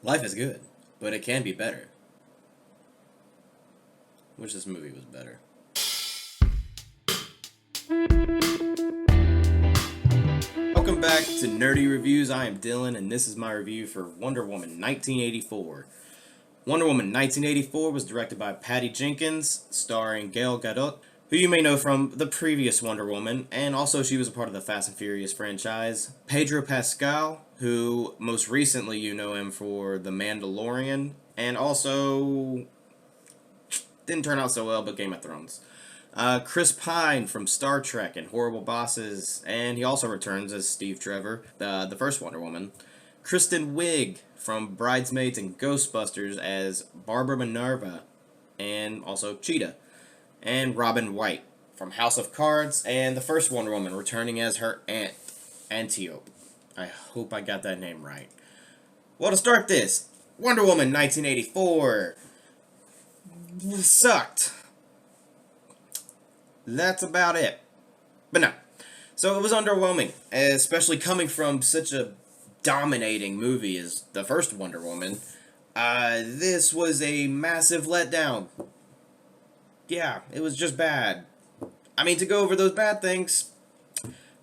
Life is good, but it can be better. Wish this movie was better. Welcome back to Nerdy Reviews. I am Dylan, and this is my review for Wonder Woman 1984. Wonder Woman 1984 was directed by Patty Jenkins, starring Gal Gadot, who you may know from the previous Wonder Woman, and also she was a part of the Fast and Furious franchise. Pedro Pascal, who most recently you know him for The Mandalorian, and also didn't turn out so well, but Game of Thrones. Chris Pine from Star Trek and Horrible Bosses, and he also returns as Steve Trevor, the first Wonder Woman. Kristen Wiig from Bridesmaids and Ghostbusters as Barbera Minerva, and also Cheetah. And Robin White from House of Cards, and the first Wonder Woman returning as her aunt, Antiope. I hope I got that name right. Well, to start this, Wonder Woman 1984 sucked. That's about it. But no. So it was underwhelming, especially coming from such a dominating movie as the first Wonder Woman. This was a massive letdown. Yeah, it was just bad. I mean, to go over those bad things,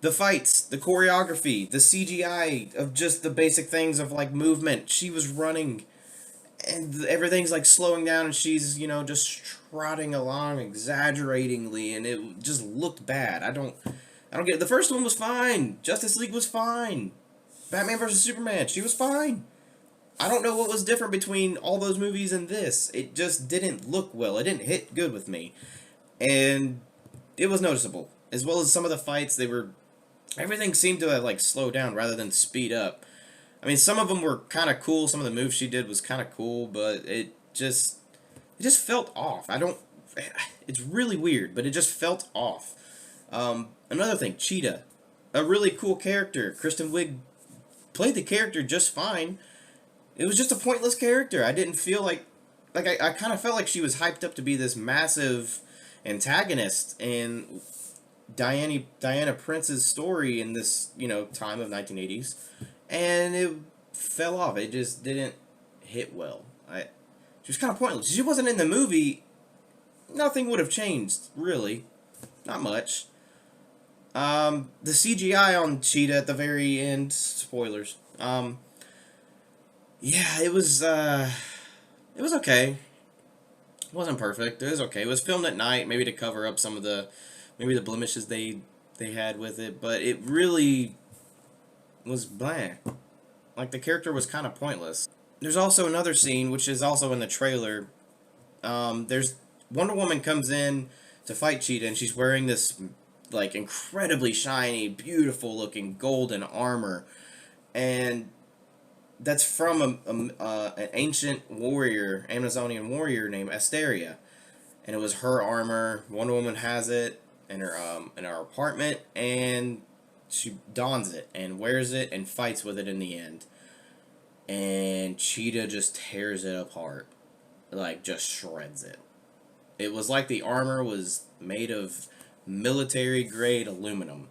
the fights, the choreography, the CGI of just the basic things of like movement. She was running and everything's like slowing down and she's, just trotting along exaggeratingly and it just looked bad. I don't get it. The first one was fine. Justice League was fine. Batman vs Superman, she was fine. I don't know what was different between all those movies and this. It just didn't look well. It didn't hit good with me. And it was noticeable. As well as some of the fights, everything seemed to like slow down rather than speed up. I mean, some of them were kind of cool. Some of the moves she did was kind of cool, but it just felt off. It's really weird, but it just felt off. Another thing, Cheetah, a really cool character. Kristen Wiig played the character just fine. It was just a pointless character. I didn't feel I kind of felt like she was hyped up to be this massive antagonist in Diana Prince's story in this, time of 1980s. And it fell off. It just didn't hit well. She was kind of pointless. If she wasn't in the movie, nothing would have changed, really. Not much. The CGI on Cheetah at the very end, spoilers. Yeah, it was okay. It wasn't perfect. It was okay. It was filmed at night, maybe to cover up some of maybe the blemishes they had with it, but it really was bland. Like, the character was kind of pointless. There's also another scene, which is also in the trailer. There's Wonder Woman comes in to fight Cheetah, and she's wearing this, like, incredibly shiny, beautiful-looking golden armor. And that's from an ancient warrior, Amazonian warrior named Asteria. And it was her armor. Wonder Woman has it in her apartment, and she dons it and wears it and fights with it in the end. And Cheetah just tears it apart. Like, just shreds it. It was like the armor was made of military-grade aluminum.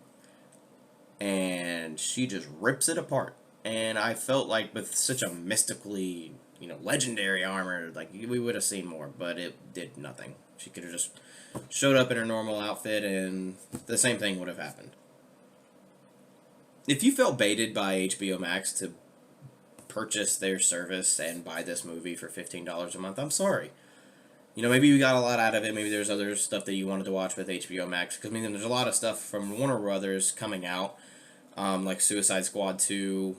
And she just rips it apart. And I felt like with such a mystically, legendary armor, like, we would have seen more, but it did nothing. She could have just showed up in her normal outfit and the same thing would have happened. If you felt baited by HBO Max to purchase their service and buy this movie for $15 a month, I'm sorry. Maybe you got a lot out of it. Maybe there's other stuff that you wanted to watch with HBO Max. Because, there's a lot of stuff from Warner Brothers coming out, like Suicide Squad 2,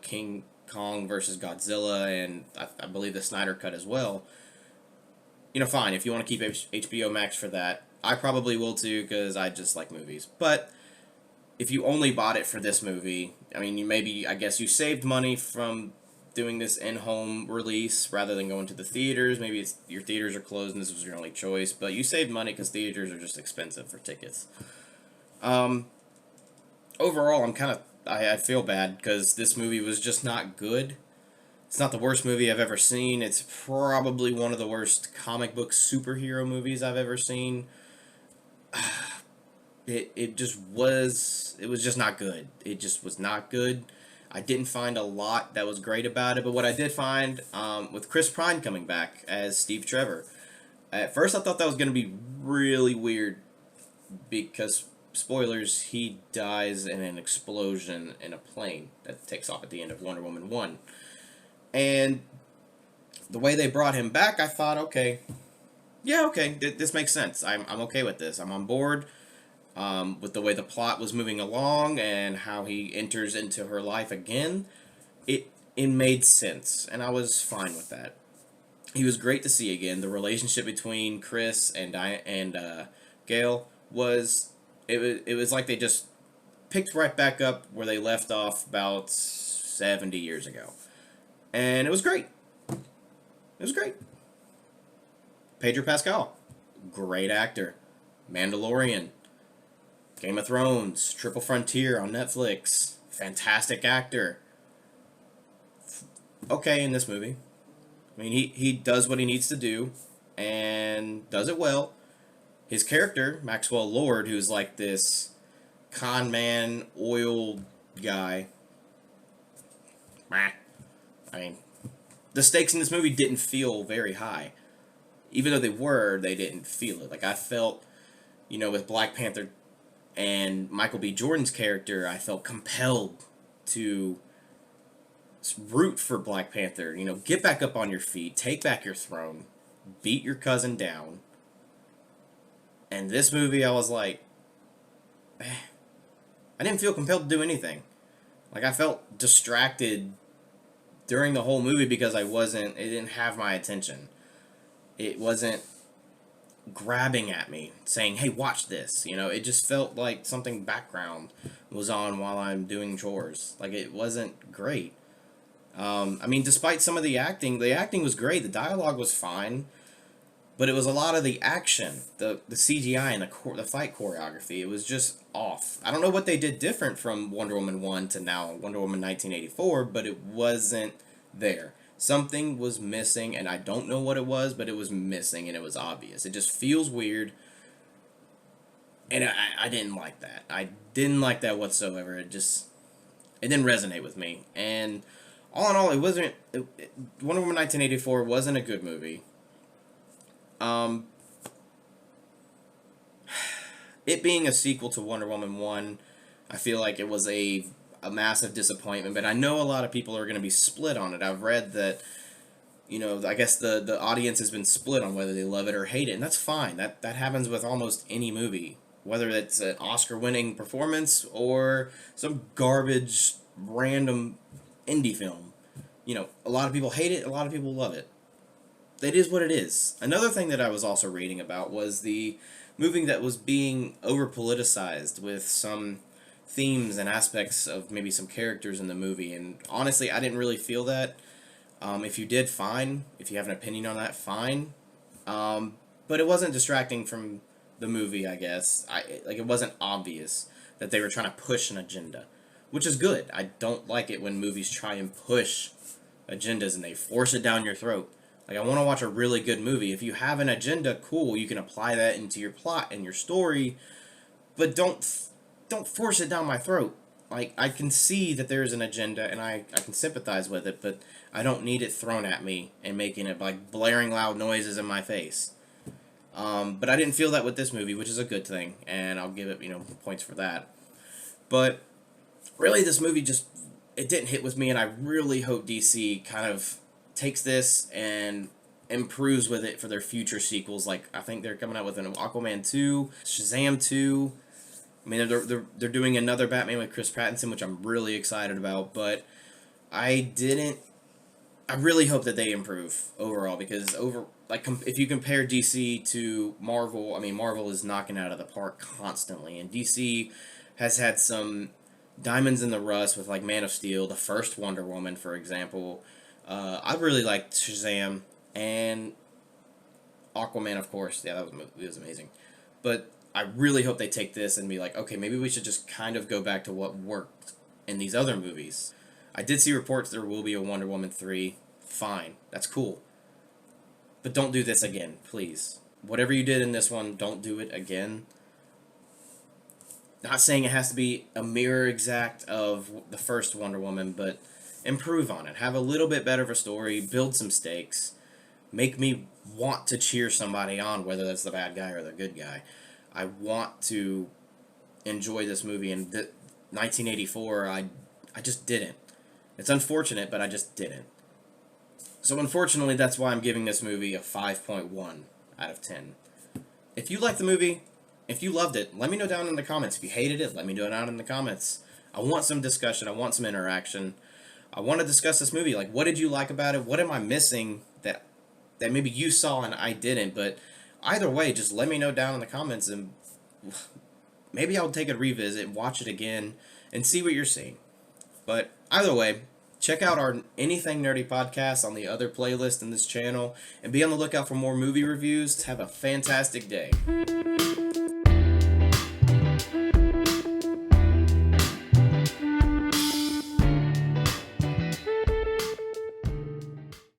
King Kong versus Godzilla, and I believe the Snyder Cut as well. Fine, if you want to keep HBO Max for that. I probably will too, because I just like movies. But if you only bought it for this movie, I guess you saved money from doing this in-home release rather than going to the theaters. Maybe your theaters are closed and this was your only choice, but you saved money because theaters are just expensive for tickets. Overall, I feel bad because this movie was just not good. It's not the worst movie I've ever seen. It's probably one of the worst comic book superhero movies I've ever seen. It was just not good. It just was not good. I didn't find a lot that was great about it, but what I did find, with Chris Pine coming back as Steve Trevor, at first I thought that was going to be really weird because, spoilers, he dies in an explosion in a plane that takes off at the end of Wonder Woman 1. And the way they brought him back, I thought, okay, yeah, okay, this makes sense. I'm okay with this. I'm on board with the way the plot was moving along and how he enters into her life again. It made sense, and I was fine with that. He was great to see again. The relationship between Chris and Gail was it was like they just picked right back up where they left off about 70 years ago, and it was great. It was great. Pedro Pascal, great actor. Mandalorian, Game of Thrones, Triple Frontier on Netflix, fantastic actor. Okay, in this movie. I mean, he does what he needs to do, and does it well. His character, Maxwell Lord, who's like this con man, oil guy. I mean, the stakes in this movie didn't feel very high. Even though they didn't feel it. Like, I felt, with Black Panther and Michael B. Jordan's character, I felt compelled to root for Black Panther. Get back up on your feet, take back your throne, beat your cousin down. And this movie, I was like, I didn't feel compelled to do anything. Like, I felt distracted during the whole movie because it didn't have my attention. It wasn't grabbing at me, saying, hey, watch this. It just felt like something background was on while I'm doing chores. Like, it wasn't great. I mean, despite some of the acting was great. The dialogue was fine. But it was a lot of the action, the CGI and the fight choreography. It was just off. I don't know what they did different from Wonder Woman 1 to now Wonder Woman 1984, but it wasn't there. Something was missing, and I don't know what it was, but it was missing, and it was obvious. It just feels weird, and I didn't like that. I didn't like that whatsoever. It didn't resonate with me. And all in all, Wonder Woman 1984 wasn't a good movie. It being a sequel to Wonder Woman 1, I feel like it was a massive disappointment, but I know a lot of people are going to be split on it. I've read that, I guess the audience has been split on whether they love it or hate it, and that's fine. That happens with almost any movie, whether it's an Oscar-winning performance or some garbage, random indie film. A lot of people hate it, a lot of people love it. It is what it is. Another thing that I was also reading about was the movie that was being over-politicized with some themes and aspects of maybe some characters in the movie, and honestly, I didn't really feel that. If you did, fine. If you have an opinion on that, fine. But it wasn't distracting from the movie, I guess. It wasn't obvious that they were trying to push an agenda, which is good. I don't like it when movies try and push agendas and they force it down your throat. Like, I want to watch a really good movie. If you have an agenda, cool, you can apply that into your plot and your story, but don't force it down my throat. Like, I can see that there's an agenda, and I can sympathize with it, but I don't need it thrown at me and making it, like, blaring loud noises in my face. But I didn't feel that with this movie, which is a good thing, and I'll give it, points for that. But, really, this movie it didn't hit with me, and I really hope DC kind of takes this and improves with it for their future sequels. Like, I think they're coming out with an Aquaman 2, Shazam 2. I mean, they're doing another Batman with Chris Pattinson, which I'm really excited about, but I really hope that they improve overall, because if you compare DC to Marvel, I mean, Marvel is knocking out of the park constantly, and DC has had some diamonds in the rough with, like, Man of Steel, the first Wonder Woman, for example. I really liked Shazam, and Aquaman, of course. Yeah, it was amazing. But I really hope they take this and be like, okay, maybe we should just kind of go back to what worked in these other movies. I did see reports there will be a Wonder Woman 3. Fine. That's cool. But don't do this again, please. Whatever you did in this one, don't do it again. Not saying it has to be a mirror exact of the first Wonder Woman, but improve on it. Have a little bit better of a story, build some stakes, make me want to cheer somebody on, whether that's the bad guy or the good guy. I want to enjoy this movie, and 1984, I just didn't. It's unfortunate, but I just didn't. So unfortunately, that's why I'm giving this movie a 5.1 out of 10. If you liked the movie, if you loved it, let me know down in the comments. If you hated it, let me know down in the comments. I want some discussion. I want some interaction. I want to discuss this movie. Like, what did you like about it? What am I missing that maybe you saw and I didn't? But either way, just let me know down in the comments, and maybe I'll take a revisit, watch it again, and see what you're seeing. But either way, check out our Anything Nerdy podcast on the other playlist in this channel, and be on the lookout for more movie reviews. Have a fantastic day.